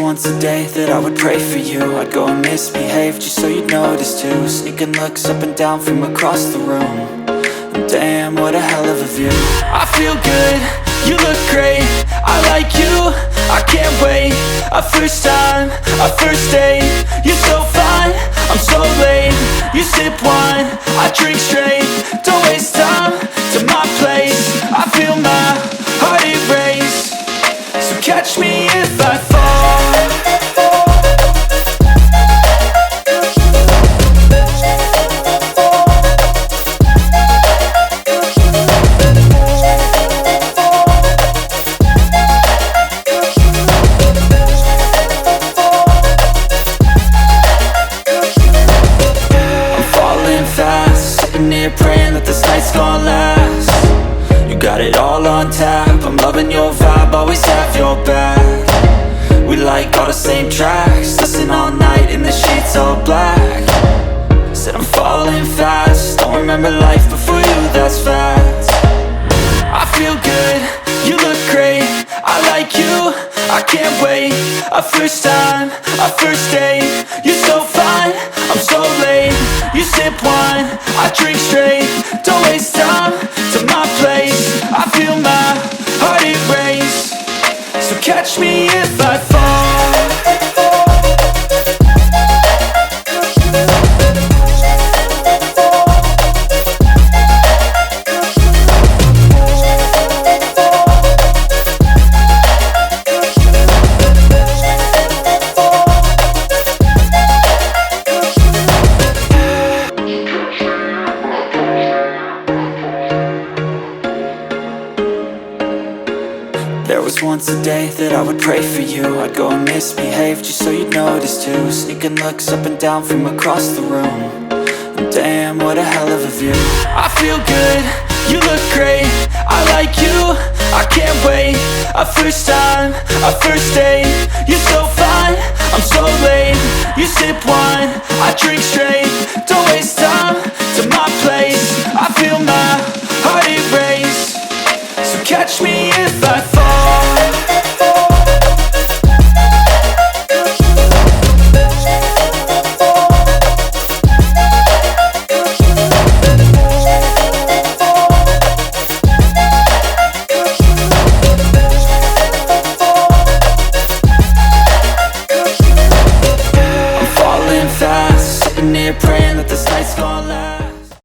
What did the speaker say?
once a day that I would pray for you. I'd go and misbehave just so you'd notice too. Sneaking looks up and down from across the room. And damn, what a hell of a view. I feel good, you look great, I like you, I can't wait. A first time, a first date, you're so fine, I'm so late. You sip wine, I drink straight, don't waste time to my place. I feel my heart erase, so catch me if I fall. Sitting here praying that this night's gonna last. You got it all on tap, I'm loving your vibe, always have your back. We like all the same tracks, listen all night in the sheets all black. Said I'm falling fast, don't remember life before you, that's fact. I feel good, you look great, I like you, I can't wait. A first time, a first date, you're so fine, I'm so late. You sip wine, I drink straight, don't waste time to my place. I feel my heart erase, so catch me if I fall. There was once a day that I would pray for you. I'd go and misbehave just so you'd notice too. Sneaking looks up and down from across the room. And damn, what a hell of a view. I feel good, you look great, I like you, I can't wait. A first time, a first date, you're so fine, I'm so late. You sip wine, I drink straight, don't waste time to my place. I feel my heart erase, so catch me if I fall. I'm falling fast, sitting here praying that this night's gonna last.